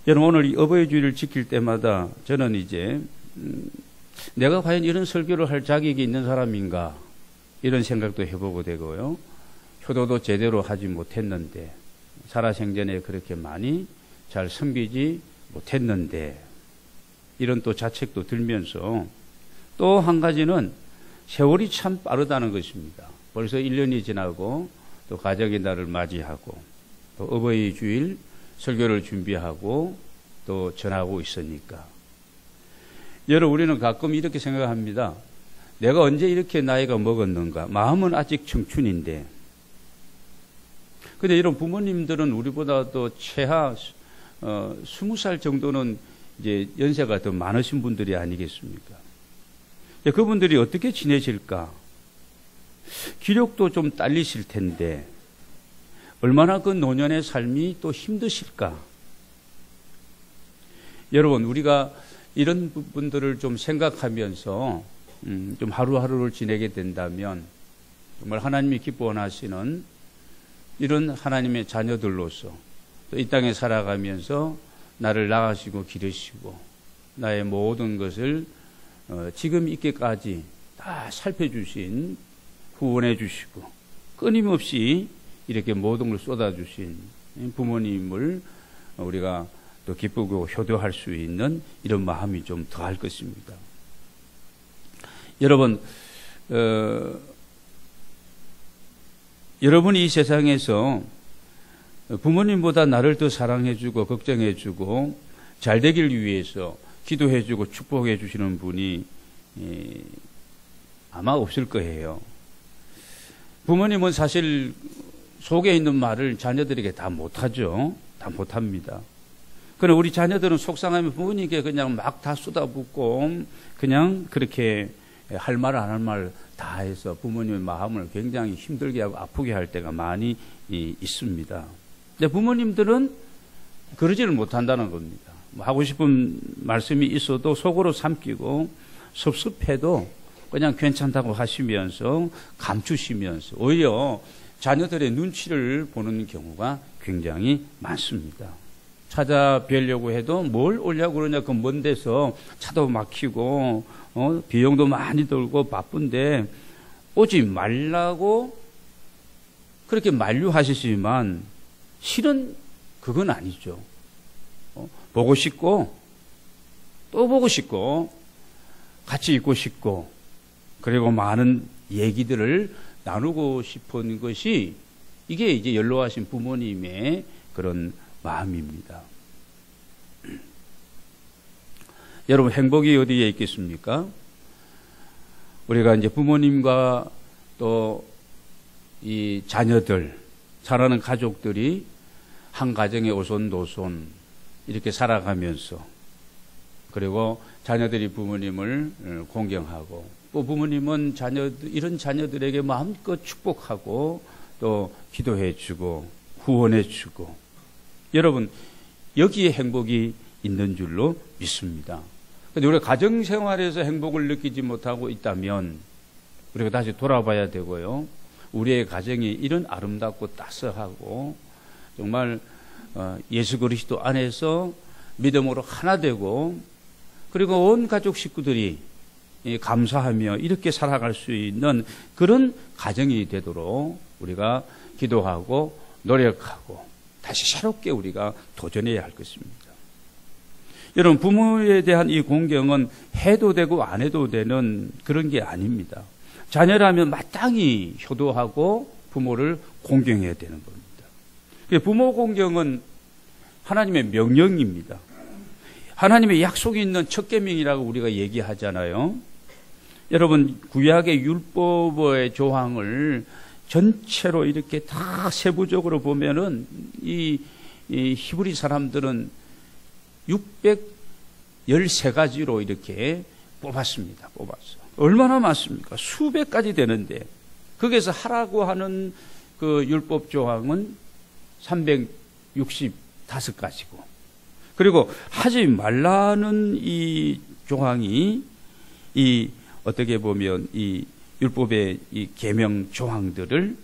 여러분, 오늘 이 어버이 주일을 지킬 때마다 저는 이제 내가 과연 이런 설교를 할 자격이 있는 사람인가 이런 생각도 해보고 되고요. 효도도 제대로 하지 못했는데, 살아생전에 그렇게 많이 잘 섬기지 못했는데, 이런 또 자책도 들면서, 또 한 가지는 세월이 참 빠르다는 것입니다. 벌써 1년이 지나고 또 가정의 날을 맞이하고 또 어버이 주일 설교를 준비하고 또 전하고 있으니까. 여러분, 우리는 가끔 이렇게 생각합니다. 내가 언제 이렇게 나이가 먹었는가? 마음은 아직 청춘인데. 근데 이런 부모님들은 우리보다 또 최하 20살 정도는 이제 연세가 더 많으신 분들이 아니겠습니까? 그분들이 어떻게 지내실까? 기력도 좀 딸리실 텐데 얼마나 그 노년의 삶이 또 힘드실까? 여러분, 우리가 이런 부분들을 좀 생각하면서 좀 하루하루를 지내게 된다면 정말 하나님이 기뻐하시는 이런 하나님의 자녀들로서 또 이 땅에 살아가면서 나를 낳으시고 기르시고 나의 모든 것을 지금 있게까지 다 살펴주신, 후원해 주시고 끊임없이 이렇게 모든 걸 쏟아주신 부모님을 우리가 또 기쁘고 효도할 수 있는 이런 마음이 좀 더할 것입니다. 여러분, 여러분이 이 세상에서 부모님보다 나를 더 사랑해주고 걱정해주고 잘 되길 위해서 기도해주고 축복해 주시는 분이 아마 없을 거예요. 부모님은 사실 속에 있는 말을 자녀들에게 다 못하죠. 다 못합니다. 그러나 우리 자녀들은 속상하면 부모님께 그냥 막 다 쏟아붓고 그냥 그렇게 할 말 안 할 말 다 해서 부모님의 마음을 굉장히 힘들게 하고 아프게 할 때가 많이 있습니다. 근데 부모님들은 그러지를 못한다는 겁니다. 하고 싶은 말씀이 있어도 속으로 삼키고 섭섭해도 그냥 괜찮다고 하시면서 감추시면서 오히려 자녀들의 눈치를 보는 경우가 굉장히 많습니다. 찾아뵈려고 해도 뭘 오려고 그러냐, 그 먼 데서 차도 막히고 비용도 많이 들고 바쁜데 오지 말라고 그렇게 만류하시지만 실은 그건 아니죠. 보고 싶고 또 보고 싶고 같이 있고 싶고 그리고 많은 얘기들을 나누고 싶은 것이 이게 이제 연로하신 부모님의 그런 마음입니다. 여러분, 행복이 어디에 있겠습니까? 우리가 이제 부모님과 또 이 자녀들, 자라는 가족들이 한 가정의 오손도손 이렇게 살아가면서 그리고 자녀들이 부모님을 공경하고 또 부모님은 이런 자녀들에게 마음껏 축복하고 또 기도해주고 후원해주고, 여러분, 여기에 행복이 있는 줄로 믿습니다. 그런데 우리가 가정생활에서 행복을 느끼지 못하고 있다면 우리가 다시 돌아봐야 되고요. 우리의 가정이 이런 아름답고 따스하고 정말 예수 그리스도 안에서 믿음으로 하나 되고 그리고 온 가족 식구들이 감사하며 이렇게 살아갈 수 있는 그런 가정이 되도록 우리가 기도하고 노력하고 다시 새롭게 우리가 도전해야 할 것입니다. 여러분, 부모에 대한 이 공경은 해도 되고 안 해도 되는 그런 게 아닙니다. 자녀라면 마땅히 효도하고 부모를 공경해야 되는 겁니다. 부모 공경은 하나님의 명령입니다. 하나님의 약속이 있는 첫 계명이라고 우리가 얘기하잖아요. 여러분, 구약의 율법의 조항을 전체로 이렇게 다 세부적으로 보면은 이 히브리 사람들은 613가지로 이렇게 뽑았습니다. 뽑았어. 얼마나 많습니까? 수백 가지 되는데 거기에서 하라고 하는 그 율법 조항은 365가지고 그리고 하지 말라는 이 조항이 이 어떻게 보면 이 율법의 이 계명 조항들을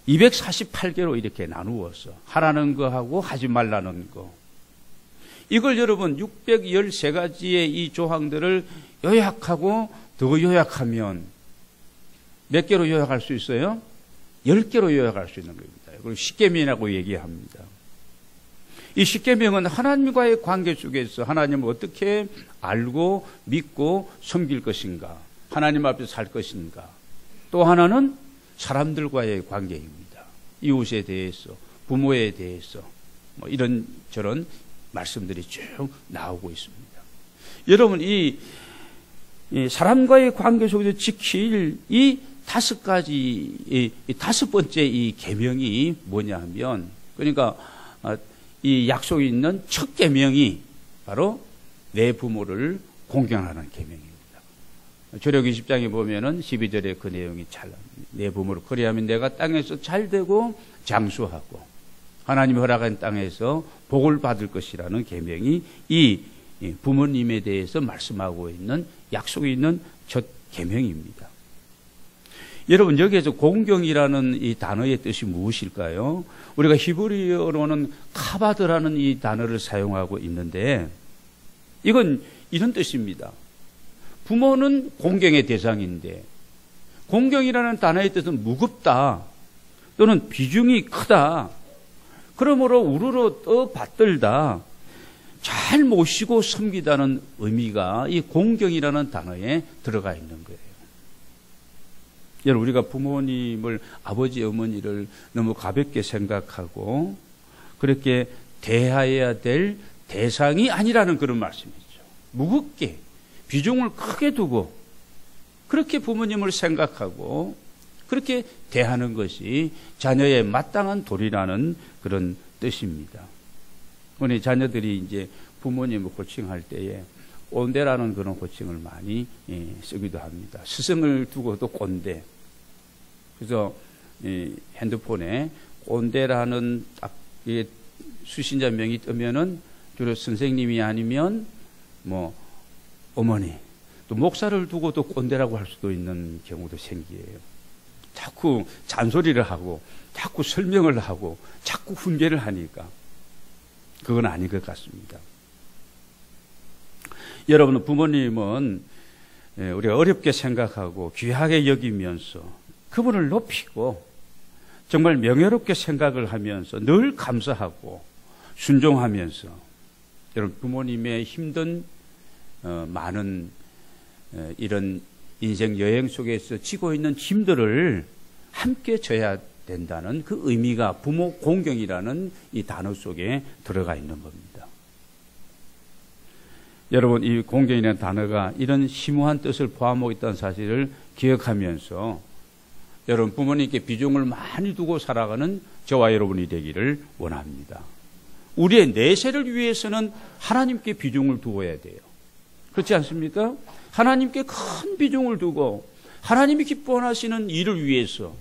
248개로 이렇게 나누어서 하라는 거하고 하지 말라는 거. 이걸 여러분 613가지의 이 조항들을 요약하고 더 요약하면 몇 개로 요약할 수 있어요? 10개로 요약할 수 있는 겁니다. 그걸 십계명이라고 얘기합니다. 이 십계명은 하나님과의 관계 속에서 하나님을 어떻게 알고 믿고 섬길 것인가, 하나님 앞에서 살 것인가, 또 하나는 사람들과의 관계입니다. 이웃에 대해서, 부모에 대해서 뭐 이런 저런 말씀들이 쭉 나오고 있습니다. 여러분, 이 사람과의 관계 속에서 지킬 이 5가지, 이 5번째 이 계명이 뭐냐 하면, 그러니까 이 약속이 있는 첫 계명이 바로 내 부모를 공경하는 계명입니다. 출애굽기 20장에 보면은 12절에 그 내용이 잘 나옵니다. 내 부모를 그리하면 내가 땅에서 잘되고 장수하고 하나님이 허락한 땅에서 복을 받을 것이라는 계명이 이 부모님에 대해서 말씀하고 있는 약속이 있는 첫 계명입니다. 여러분, 여기에서 공경이라는 이 단어의 뜻이 무엇일까요? 우리가 히브리어로는 카바드라는 이 단어를 사용하고 있는데, 이건 이런 뜻입니다. 부모는 공경의 대상인데, 공경이라는 단어의 뜻은 무겁다 또는 비중이 크다, 그러므로 우러러 떠받들다, 잘 모시고 섬기다는 의미가 이 공경이라는 단어에 들어가 있는 거예요. 여러분, 우리가 부모님을, 아버지, 어머니를 너무 가볍게 생각하고 그렇게 대해야 될 대상이 아니라는 그런 말씀이죠. 무겁게, 비중을 크게 두고 그렇게 부모님을 생각하고 그렇게 대하는 것이 자녀의 마땅한 도리라는 그런 뜻입니다. 우리 자녀들이 이제 부모님을 호칭할 때에 꼰대라는 그런 호칭을 많이 쓰기도 합니다. 스승을 두고도 꼰대. 그래서 핸드폰에 꼰대라는 딱 수신자 명이 뜨면은 주로 선생님이 아니면 뭐 어머니, 또 목사를 두고도 꼰대라고 할 수도 있는 경우도 생기해요. 자꾸 잔소리를 하고 자꾸 설명을 하고 자꾸 훈계를 하니까 그건 아닌 것 같습니다. 여러분, 부모님은 우리가 어렵게 생각하고 귀하게 여기면서 그분을 높이고 정말 명예롭게 생각을 하면서 늘 감사하고 순종하면서, 여러분, 부모님의 힘든 많은 이런 인생 여행 속에서 지고 있는 짐들을 함께 져야 된다는 그 의미가 부모 공경이라는 이 단어 속에 들어가 있는 겁니다. 여러분, 이 공경이라는 단어가 이런 심오한 뜻을 포함하고 있다는 사실을 기억하면서 여러분, 부모님께 비중을 많이 두고 살아가는 저와 여러분이 되기를 원합니다. 우리의 내세를 위해서는 하나님께 비중을 두어야 돼요. 그렇지 않습니까? 하나님께 큰 비중을 두고 하나님이 기뻐하시는 일을 위해서,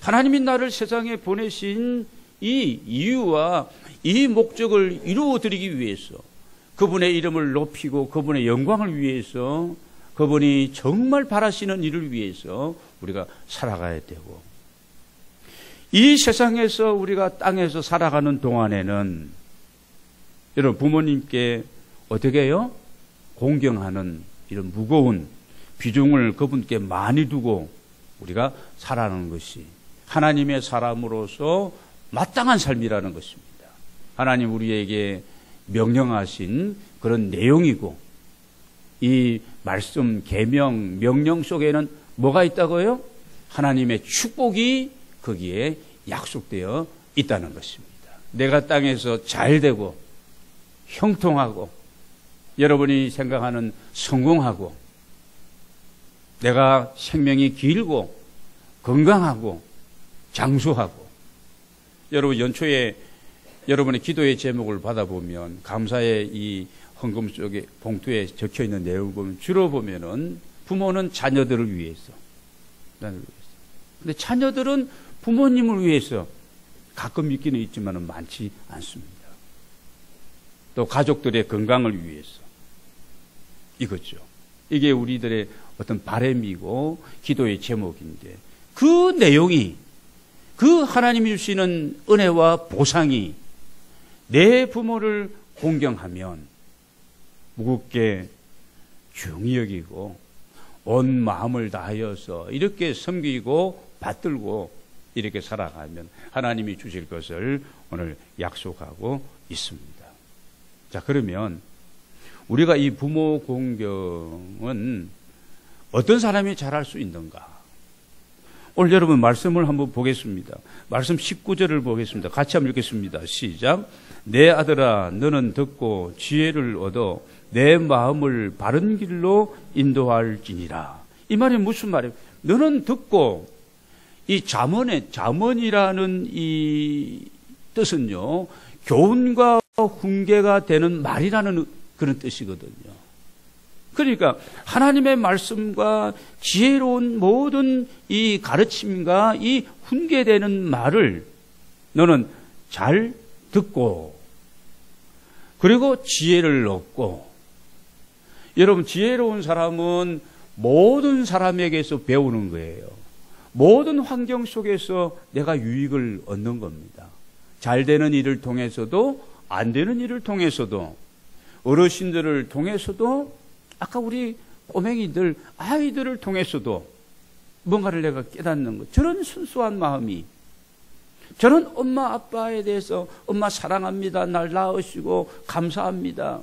하나님이 나를 세상에 보내신 이 이유와 이 목적을 이루어드리기 위해서, 그분의 이름을 높이고 그분의 영광을 위해서, 그분이 정말 바라시는 일을 위해서 우리가 살아가야 되고, 이 세상에서 우리가 땅에서 살아가는 동안에는 여러분, 부모님께 어떻게 해요? 공경하는 이런 무거운 비중을 그분께 많이 두고 우리가 살아가는 것이 하나님의 사람으로서 마땅한 삶이라는 것입니다. 하나님 우리에게 명령하신 그런 내용이고, 이 말씀, 계명, 명령 속에는 뭐가 있다고요? 하나님의 축복이 거기에 약속되어 있다는 것입니다. 내가 땅에서 잘되고 형통하고 여러분이 생각하는 성공하고, 내가 생명이 길고 건강하고 장수하고. 여러분, 연초에 여러분의 기도의 제목을 받아보면 감사의 이 헌금 속에 봉투에 적혀 있는 내용을 보면 주로 보면은 부모는 자녀들을 위해서. 근데 자녀들은 부모님을 위해서 가끔 있기는 있지만은 많지 않습니다. 또 가족들의 건강을 위해서. 이거죠. 이게 우리들의 어떤 바람이고 기도의 제목인데, 그 내용이, 그 하나님이 주시는 은혜와 보상이 내 부모를 공경하면 무겁게 중히 여기고 온 마음을 다하여서 이렇게 섬기고 받들고 이렇게 살아가면 하나님이 주실 것을 오늘 약속하고 있습니다. 자, 그러면 우리가 이 부모 공경은 어떤 사람이 잘할 수 있는가? 오늘 여러분 말씀을 한번 보겠습니다. 말씀 19절을 보겠습니다. 같이 한번 읽겠습니다. 시작. 내 아들아 너는 듣고 지혜를 얻어 내 마음을 바른 길로 인도할지니라. 이 말이 무슨 말이에요? 너는 듣고, 이 잠언이라는 이 뜻은요, 교훈과 훈계가 되는 말이라는 그런 뜻이거든요. 그러니까 하나님의 말씀과 지혜로운 모든 이 가르침과 이 훈계되는 말을 너는 잘 듣고, 그리고 지혜를 얻고. 여러분, 지혜로운 사람은 모든 사람에게서 배우는 거예요. 모든 환경 속에서 내가 유익을 얻는 겁니다. 잘 되는 일을 통해서도 안 되는 일을 통해서도 어르신들을 통해서도 아까 우리 꼬맹이들 아이들을 통해서도 뭔가를 내가 깨닫는 것. 저런 순수한 마음이, 저런 엄마 아빠에 대해서 엄마 사랑합니다, 날 낳으시고 감사합니다.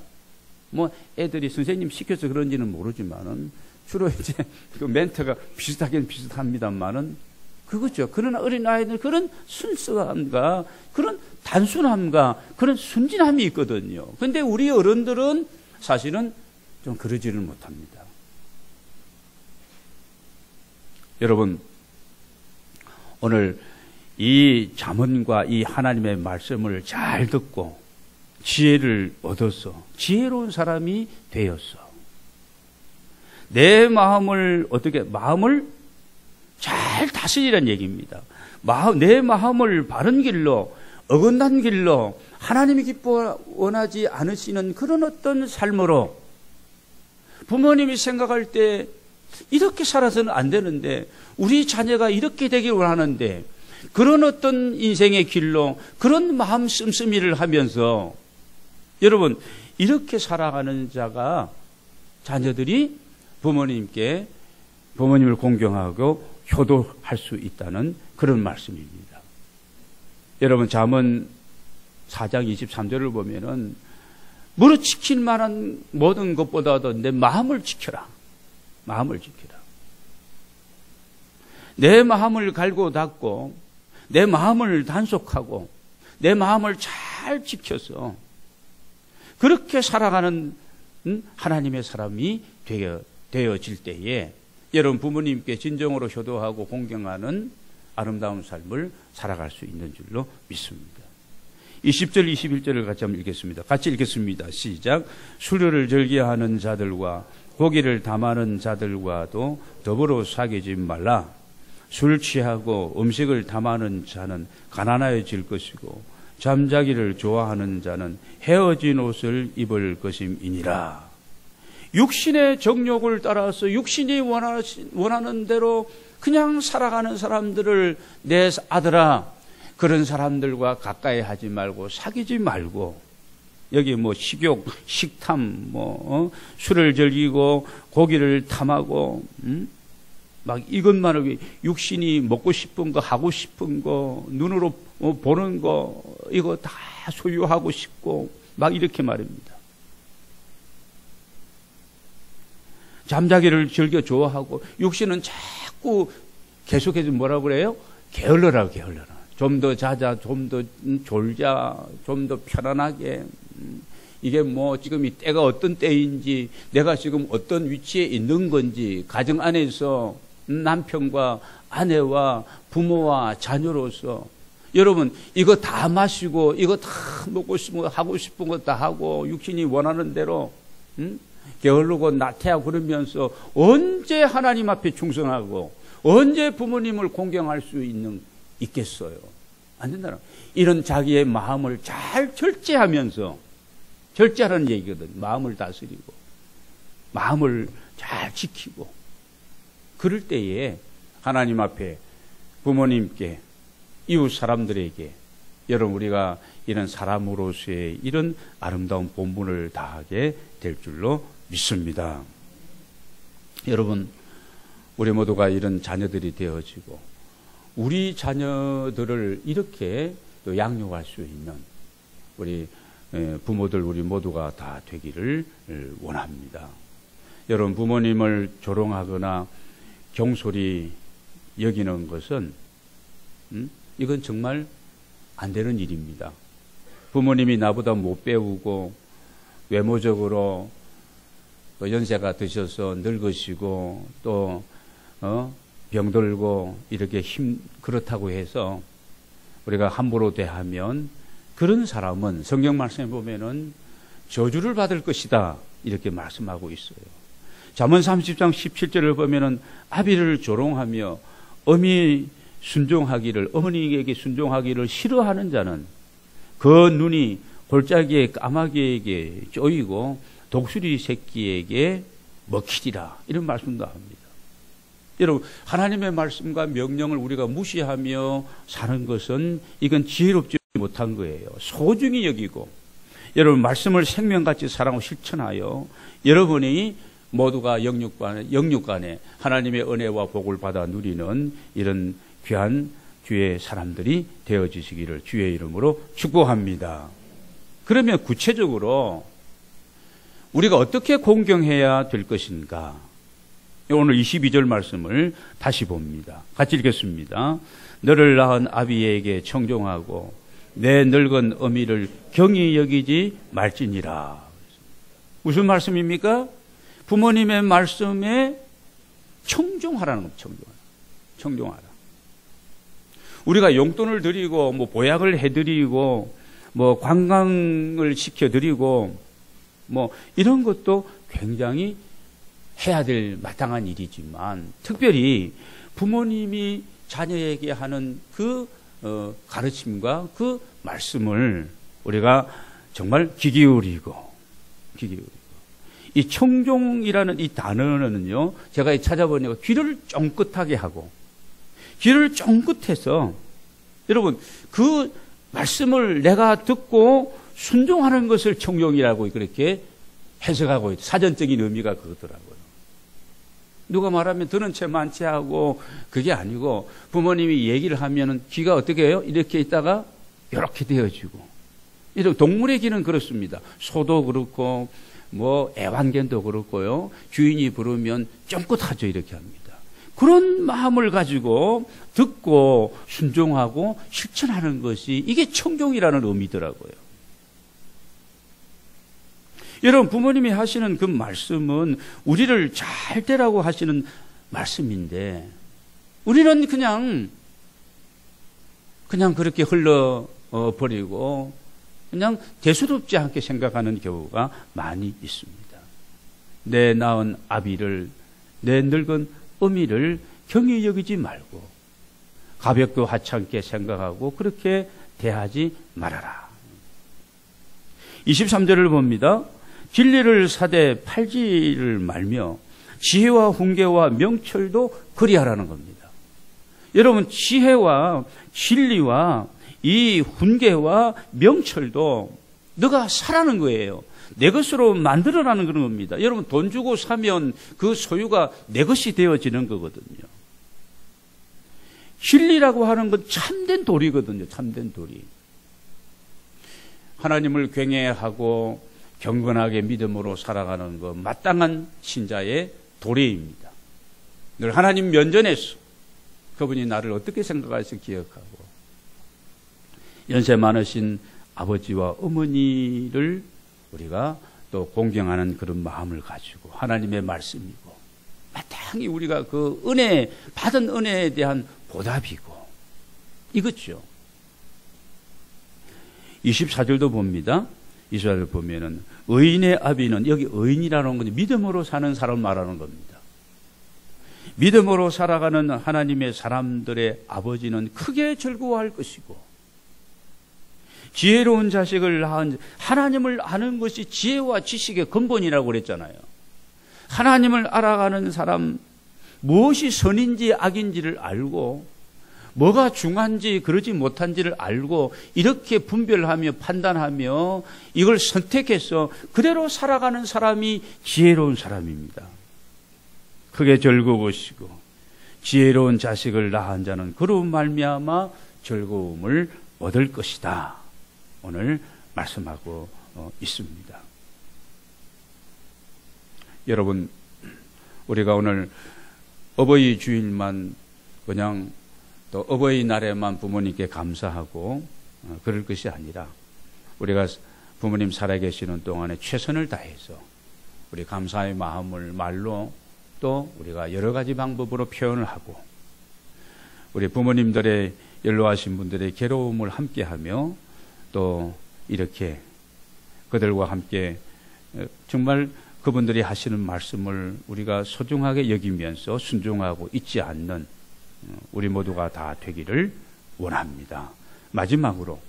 뭐 애들이 선생님 시켜서 그런지는 모르지만은 주로 이제 그 멘트가 비슷하긴 비슷합니다만은 그거죠. 그러나 어린아이들 그런 순수함과 그런 단순함과 그런 순진함이 있거든요. 근데 우리 어른들은 사실은 좀 그러지를 못합니다. 여러분, 오늘 이 잠언과 이 하나님의 말씀을 잘 듣고 지혜를 얻어서 지혜로운 사람이 되었어. 내 마음을 마음을 잘 다스리라는 얘기입니다. 내 마음을 바른 길로, 어긋난 길로, 하나님이 기뻐 원하지 않으시는 그런 어떤 삶으로, 부모님이 생각할 때 이렇게 살아서는 안 되는데 우리 자녀가 이렇게 되길 원하는데 그런 어떤 인생의 길로 그런 마음 씀씀이를 하면서, 여러분, 이렇게 살아가는 자가, 자녀들이 부모님을 공경하고 효도할 수 있다는 그런 말씀입니다. 여러분, 잠언 4장 23절을 보면은 무릇 지킬 만한 모든 것보다도 내 마음을 지켜라. 마음을 지켜라. 내 마음을 갈고 닦고 내 마음을 단속하고 내 마음을 잘 지켜서 그렇게 살아가는 하나님의 사람이 되어질 때에 여러분 부모님께 진정으로 효도하고 공경하는 아름다운 삶을 살아갈 수 있는 줄로 믿습니다. 20절 21절을 같이 한번 읽겠습니다. 같이 읽겠습니다. 시작. 수료를 절개하는 자들과 고기를 담하는 자들과도 더불어 사귀지 말라. 술 취하고 음식을 담하는 자는 가난해질 것이고 잠자기를 좋아하는 자는 헤어진 옷을 입을 것임이니라. 육신의 정욕을 따라서 육신이 원하는 대로 그냥 살아가는 사람들을, 내 아들아, 그런 사람들과 가까이 하지 말고 사귀지 말고, 여기 뭐 식욕, 식탐, 술을 즐기고 고기를 탐하고, 막 이것만을 육신이 먹고 싶은 거, 하고 싶은 거, 눈으로 보는 거, 이거 다 소유하고 싶고, 막 이렇게 말입니다. 잠자기를 즐겨 좋아하고, 육신은 자꾸 계속해서 뭐라고 그래요? 게을러라, 게을러라. 좀 더 자자, 좀 더 졸자, 좀 더 편안하게. 이게 뭐 지금 이 때가 어떤 때인지, 내가 지금 어떤 위치에 있는 건지, 가정 안에서 남편과 아내와 부모와 자녀로서, 여러분 이거 다 마시고 이거 다 먹고 싶은 거, 하고 싶은 거 다 하고 육신이 원하는 대로 게으르고 나태하고 그러면서 언제 하나님 앞에 충성하고 언제 부모님을 공경할 수 있겠어요? 안 된다는, 이런 자기의 마음을 잘 절제하면서, 절제하라는 얘기거든. 마음을 다스리고 마음을 잘 지키고, 그럴 때에 하나님 앞에, 부모님께, 이웃 사람들에게 여러분, 우리가 이런 사람으로서의 이런 아름다운 본분을 다하게 될 줄로 믿습니다. 여러분, 우리 모두가 이런 자녀들이 되어지고 우리 자녀들을 이렇게 또 양육할 수 있는 우리 부모들, 우리 모두가 다 되기를 원합니다. 여러분, 부모님을 조롱하거나 경솔히 여기는 것은 이건 정말 안 되는 일입니다. 부모님이 나보다 못 배우고 외모적으로 또 연세가 드셔서 늙으시고 또 병들고 이렇게 그렇다고 해서 우리가 함부로 대하면 그런 사람은 성경 말씀에 보면은 저주를 받을 것이다 이렇게 말씀하고 있어요. 잠언 30장 17절을 보면은 아비를 조롱하며 어머니에게 순종하기를 싫어하는 자는 그 눈이 골짜기의 까마귀에게 쪼이고 독수리 새끼에게 먹히리라, 이런 말씀도 합니다. 여러분, 하나님의 말씀과 명령을 우리가 무시하며 사는 것은 이건 지혜롭지 못한 거예요. 소중히 여기고 여러분, 말씀을 생명같이 사랑하고 실천하여 여러분이 모두가 영육간에 하나님의 은혜와 복을 받아 누리는 이런 귀한 주의 사람들이 되어지시기를 주의 이름으로 축복합니다. 그러면 구체적으로 우리가 어떻게 공경해야 될 것인가? 오늘 22절 말씀을 다시 봅니다. 같이 읽겠습니다. 너를 낳은 아비에게 청종하고 내 늙은 어미를 경히 여기지 말지니라. 무슨 말씀입니까? 부모님의 말씀에 청종하라는 겁니다. 청종하라. 우리가 용돈을 드리고 뭐 보약을 해드리고 뭐 관광을 시켜드리고 뭐 이런 것도 굉장히 해야 될 마땅한 일이지만 특별히 부모님이 자녀에게 하는 그 가르침과 그 말씀을 우리가 정말 귀 기울이고 이 청종이라는 이 단어는요, 제가 찾아보니까 귀를 쫑긋하게 하고 귀를 쫑긋해서 여러분 그 말씀을 내가 듣고 순종하는 것을 청종이라고 그렇게 해석하고 있다. 사전적인 의미가 그거더라고요. 누가 말하면 들은 채 많지 하고 그게 아니고 부모님이 얘기를 하면은 귀가 어떻게 해요? 이렇게 있다가 이렇게 되어지고. 이런 동물의 귀는 그렇습니다. 소도 그렇고 뭐 애완견도 그렇고요. 주인이 부르면 쫑긋하죠. 이렇게 합니다. 그런 마음을 가지고 듣고 순종하고 실천하는 것이 이게 청종이라는 의미더라고요. 여러분, 부모님이 하시는 그 말씀은 우리를 잘 되라고 하시는 말씀인데 우리는 그냥 그렇게 흘러버리고 그냥 대수롭지 않게 생각하는 경우가 많이 있습니다. 내 낳은 아비를, 내 늙은 어미를 경히 여기지 말고 가볍고 하찮게 생각하고 그렇게 대하지 말아라. 23절을 봅니다. 진리를 사되 팔지를 말며 지혜와 훈계와 명철도 그리하라는 겁니다. 여러분, 지혜와 진리와 이 훈계와 명철도 너가 사라는 거예요. 내 것으로 만들어라는 그런 겁니다. 여러분, 돈 주고 사면 그 소유가 내 것이 되어지는 거거든요. 진리라고 하는 건 참된 도리거든요. 참된 도리. 하나님을 경외하고 경건하게 믿음으로 살아가는 것, 마땅한 신자의 도리입니다. 늘 하나님 면전에서 그분이 나를 어떻게 생각할지 기억하고 연세 많으신 아버지와 어머니를 우리가 또 공경하는 그런 마음을 가지고 하나님의 말씀이고 마땅히 우리가 그 은혜, 받은 은혜에 대한 보답이고 이거죠. 24절도 봅니다. 24절 보면은 의인의 아비는, 여기 의인이라는 건 믿음으로 사는 사람 말하는 겁니다. 믿음으로 살아가는 하나님의 사람들의 아버지는 크게 즐거워할 것이고 지혜로운 자식을 낳은, 하나님을 아는 것이 지혜와 지식의 근본이라고 그랬잖아요. 하나님을 알아가는 사람, 무엇이 선인지 악인지를 알고 뭐가 중요한지 그러지 못한지를 알고 이렇게 분별하며 판단하며 이걸 선택해서 그대로 살아가는 사람이 지혜로운 사람입니다. 크게 즐거우시고 지혜로운 자식을 낳은 자는 그로 말미암아 즐거움을 얻을 것이다. 오늘 말씀하고 있습니다. 여러분, 우리가 오늘 어버이 주일만 그냥 또 어버이날에만 부모님께 감사하고 그럴 것이 아니라 우리가 부모님 살아계시는 동안에 최선을 다해서 우리 감사의 마음을 말로 또 우리가 여러 가지 방법으로 표현을 하고 우리 부모님들의 연로하신 분들의 괴로움을 함께하며 또 이렇게 그들과 함께 정말 그분들이 하시는 말씀을 우리가 소중하게 여기면서 순종하고 잊지 않는 우리 모두가 다 되기를 원합니다. 마지막으로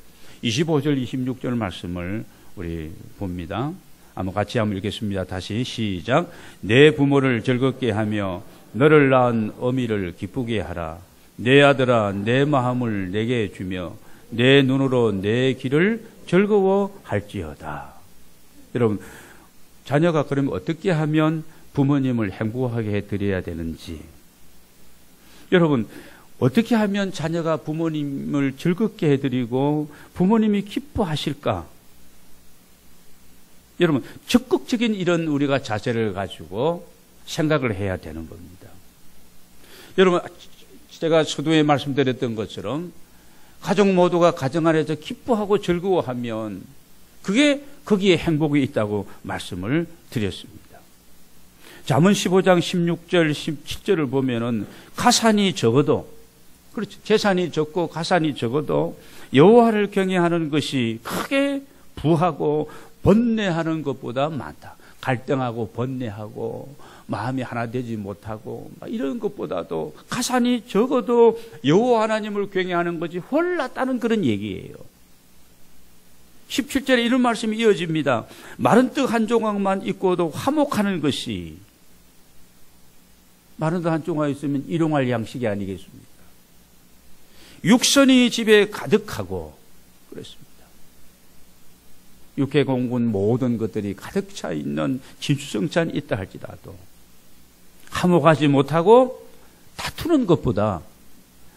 25절 26절 말씀을 우리 봅니다. 같이 한번 읽겠습니다. 다시 시작. 내 부모를 즐겁게 하며 너를 낳은 어미를 기쁘게 하라. 내 아들아 내 마음을 내게 주며 내 눈으로 내 길을 즐거워할지어다. 여러분, 자녀가 그러면 어떻게 하면 부모님을 행복하게 해드려야 되는지, 여러분 어떻게 하면 자녀가 부모님을 즐겁게 해드리고 부모님이 기뻐하실까? 여러분, 적극적인 이런 우리가 자세를 가지고 생각을 해야 되는 겁니다. 여러분, 제가 서두에 말씀드렸던 것처럼 가족 모두가 가정 안에서 기뻐하고 즐거워하면 그게 거기에 행복이 있다고 말씀을 드렸습니다. 잠언 15장 16절 17절을 보면은 가산이 적어도, 그렇죠, 재산이 적고 가산이 적어도 여호와를 경외하는 것이 크게 부하고 번뇌하는 것보다 많다. 갈등하고 번뇌하고 마음이 하나 되지 못하고 이런 것보다도 가산이 적어도 여호와 하나님을 경외하는 것이 훨 낫다는 그런 얘기예요. 17절에 이런 말씀이 이어집니다. 마른 떡 한 조각만 있고도 화목하는 것이, 마른 떡 한 조각 있으면 일용할 양식이 아니겠습니까? 육선이 집에 가득하고 그랬습니다. 육해공군 모든 것들이 가득 차 있는 진수성찬이 있다 할지라도 화목하지 못하고 다투는 것보다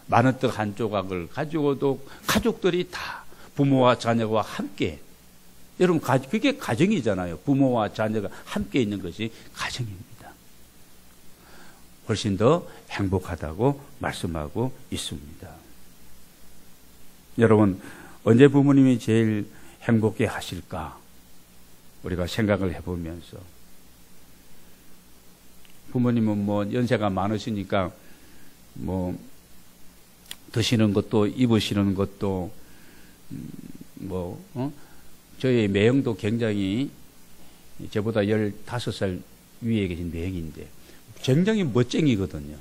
마른 떡 한 조각을 가지고도 가족들이 다 부모와 자녀와 함께, 여러분 그게 가정이잖아요. 부모와 자녀가 함께 있는 것이 가정입니다. 훨씬 더 행복하다고 말씀하고 있습니다. 여러분, 언제 부모님이 제일 행복해 하실까? 우리가 생각을 해보면서, 부모님은 뭐 연세가 많으시니까 뭐 드시는 것도 입으시는 것도 저희 매형도 굉장히, 저보다 15살 위에 계신 매형인데 굉장히 멋쟁이거든요.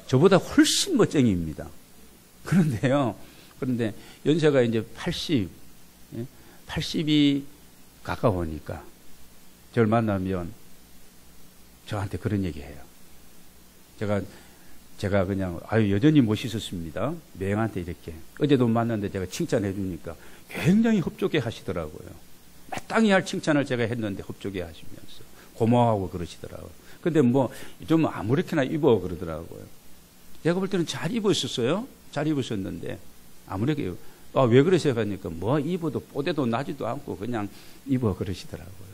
저보다 훨씬 멋쟁이입니다. 그런데 연세가 이제 80이 가까우니까 저를 만나면 저한테 그런 얘기해요. 제가 그냥 여전히 멋있었습니다. 매형한테 이렇게 어제도 만났는데 제가 칭찬해 주니까 굉장히 흡족해 하시더라고요. 마땅히 할 칭찬을 제가 했는데 흡족해 하시면서 고마워하고 그러시더라고요. 근데 뭐 좀 아무렇게나 입어 그러더라고요. 제가 볼 때는 잘 입으셨어요. 잘 입으셨는데 아무렇게, 왜 그러세요 하니까 뭐 입어도 뽀대도 나지도 않고 그냥 입어 그러시더라고요.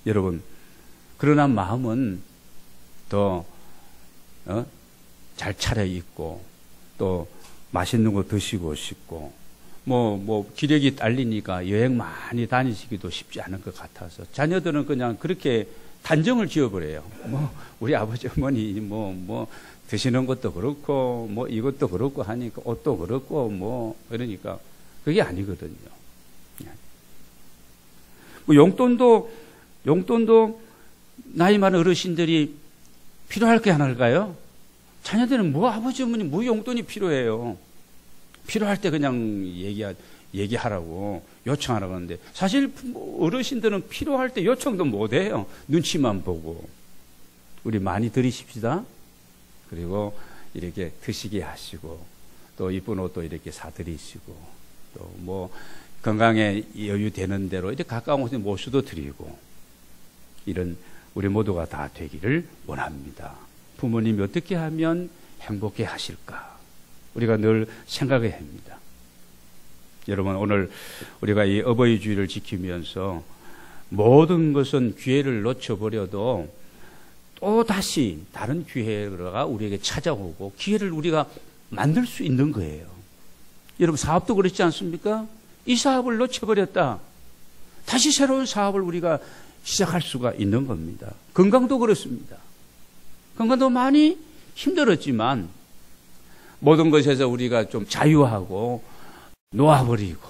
여러분, 그러나 마음은 더 잘 차려입고 또 맛있는 거 드시고 싶고 뭐 기력이 딸리니까 여행 많이 다니시기도 쉽지 않은 것 같아서 자녀들은 그냥 그렇게 단정을 지어버려요. 뭐 우리 아버지 어머니 뭐 드시는 것도 그렇고 뭐 이것도 그렇고 하니까 옷도 그렇고 뭐 그러니까 그게 아니거든요. 뭐 용돈도 나이 많은 어르신들이 필요할 게 하나일까요? 자녀들은 뭐 아버지 어머니 뭐 용돈이 필요해요. 필요할 때 그냥 얘기하라고 요청하라고 하는데 사실 어르신들은 필요할 때 요청도 못해요. 눈치만 보고. 우리 많이 드리십시다. 그리고 이렇게 드시게 하시고, 또 이쁜 옷도 이렇게 사드리시고, 또 뭐 건강에 여유 되는 대로 이렇게 가까운 곳에 모시도 드리고, 이런 우리 모두가 다 되기를 원합니다. 부모님이 어떻게 하면 행복해 하실까? 우리가 늘 생각해야 합니다. 여러분, 오늘 우리가 이 어버이 주일을 지키면서 모든 것은 기회를 놓쳐버려도 또 다시 다른 기회가 우리에게 찾아오고 기회를 우리가 만들 수 있는 거예요. 여러분, 사업도 그렇지 않습니까? 이 사업을 놓쳐버렸다. 다시 새로운 사업을 우리가 시작할 수가 있는 겁니다. 건강도 그렇습니다. 건강도 많이 힘들었지만 모든 것에서 우리가 좀 자유하고 놓아버리고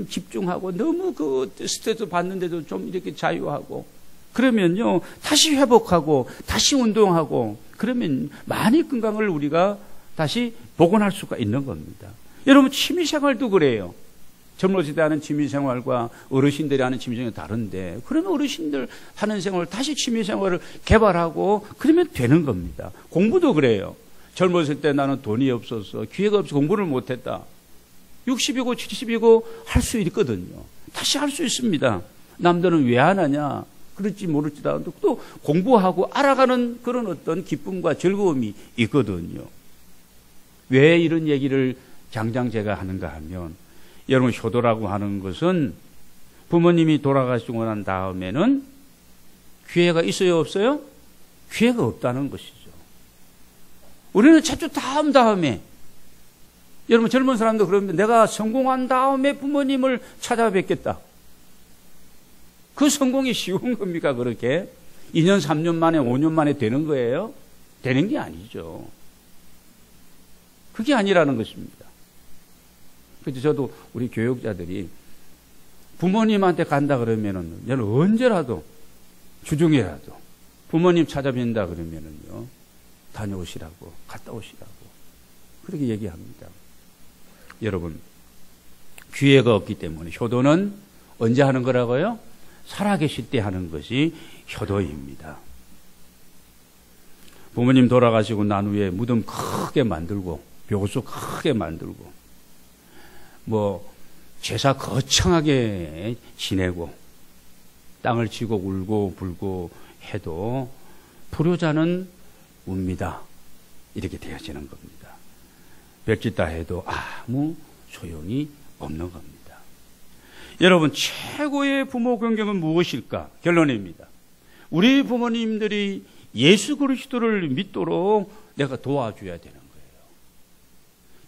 집중하고 너무 그 스트레스 받는데도 좀 이렇게 자유하고 그러면요 다시 회복하고 다시 운동하고 그러면 많이 건강을 우리가 다시 복원할 수가 있는 겁니다. 여러분, 취미생활도 그래요. 젊었을 때 하는 취미생활과 어르신들이 하는 취미생활이 다른데, 그러면 어르신들 하는 생활을 다시 취미생활을 개발하고 그러면 되는 겁니다. 공부도 그래요. 젊었을 때 나는 돈이 없어서 기회가 없어서 공부를 못했다. 60이고 70이고 할 수 있거든요. 다시 할 수 있습니다. 남들은 왜 안 하냐? 그럴지 모를지도 않아도 또 공부하고 알아가는 그런 어떤 기쁨과 즐거움이 있거든요. 왜 이런 얘기를 장장 제가 하는가 하면, 여러분, 효도라고 하는 것은 부모님이 돌아가시고 난 다음에는 기회가 있어요, 없어요? 기회가 없다는 것이죠. 우리는 자주 다음에, 여러분, 젊은 사람도 그러면 내가 성공한 다음에 부모님을 찾아뵙겠다. 그 성공이 쉬운 겁니까, 그렇게? 2년, 3년 만에, 5년 만에 되는 거예요? 되는 게 아니죠. 그게 아니라는 것입니다. 그래서 저도 우리 교육자들이 부모님한테 간다 그러면은, 저는 언제라도, 주중에라도 부모님 찾아뵌다 그러면은요, 다녀오시라고, 갔다 오시라고, 그렇게 얘기합니다. 여러분, 기회가 없기 때문에 효도는 언제 하는 거라고요? 살아계실 때 하는 것이 효도입니다. 부모님 돌아가시고 난 후에 무덤 크게 만들고, 묘소 크게 만들고, 뭐 제사 거창하게 지내고 땅을 치고 울고 불고 해도 불효자는 웁니다. 이렇게 되어지는 겁니다. 별짓다 해도 아무 소용이 없는 겁니다. 여러분, 최고의 부모 경경은 무엇일까? 결론입니다. 우리 부모님들이 예수 그리스도를 믿도록 내가 도와줘야 되는 거예요.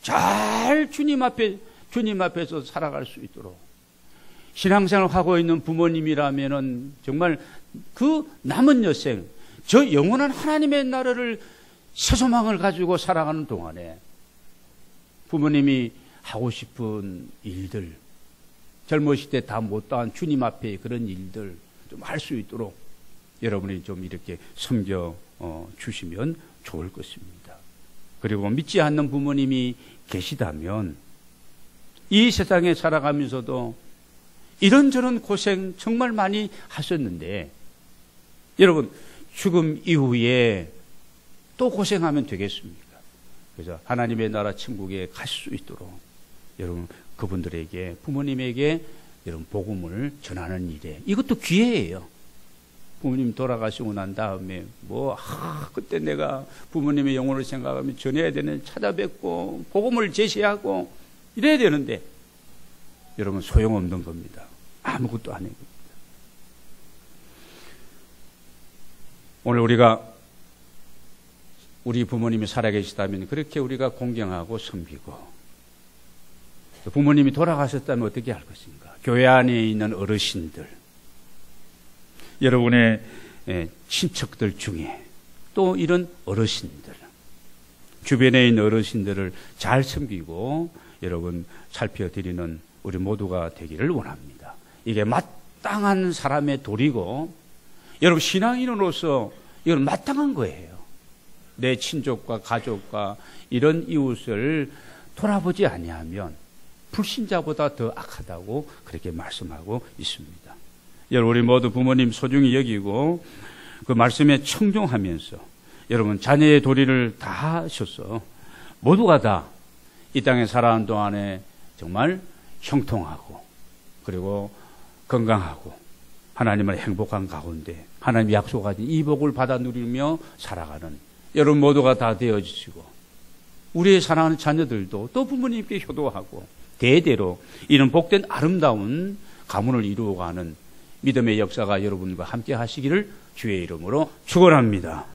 잘 주님 앞에서 살아갈 수 있도록. 신앙생활을 하고 있는 부모님이라면은 정말 그 남은 여생, 저 영원한 하나님의 나라를 새소망을 가지고 살아가는 동안에 부모님이 하고 싶은 일들, 젊으실 때 다 못다한 주님 앞에 그런 일들 좀 할 수 있도록 여러분이 좀 이렇게 섬겨 주시면 좋을 것입니다. 그리고 믿지 않는 부모님이 계시다면 이 세상에 살아가면서도 이런저런 고생 정말 많이 하셨는데, 여러분, 죽음 이후에 또 고생하면 되겠습니까? 그래서 하나님의 나라 천국에 가실 수 있도록 여러분, 그분들에게, 부모님에게 여러분 복음을 전하는 일에, 이것도 기회예요. 부모님 돌아가시고 난 다음에 그때 내가 부모님의 영혼을 생각하면 전해야 되는, 찾아뵙고 복음을 제시하고 이래야 되는데, 여러분, 소용없는 겁니다. 아무것도 안 해요. 오늘 우리 부모님이 살아계시다면 그렇게 우리가 공경하고 섬기고, 부모님이 돌아가셨다면 어떻게 할 것인가? 교회 안에 있는 어르신들, 여러분의 친척들 중에 또 이런 어르신들, 주변에 있는 어르신들을 잘 섬기고 여러분 살펴드리는 우리 모두가 되기를 원합니다. 이게 마땅한 사람의 도리고, 여러분 신앙인으로서 이건 마땅한 거예요. 내 친족과 가족과 이런 이웃을 돌아보지 아니하면 불신자보다 더 악하다고 그렇게 말씀하고 있습니다. 여러분, 우리 모두 부모님 소중히 여기고 그 말씀에 청종하면서 여러분 자녀의 도리를 다 하셔서 모두가 다 이 땅에 살아가는 동안에 정말 형통하고 그리고 건강하고 하나님의 행복한 가운데 하나님이 약속하신 이 복을 받아 누리며 살아가는 여러분 모두가 다 되어주시고 우리의 사랑하는 자녀들도 또 부모님께 효도하고 대대로 이런 복된 아름다운 가문을 이루어가는 믿음의 역사가 여러분과 함께 하시기를 주의 이름으로 축원합니다.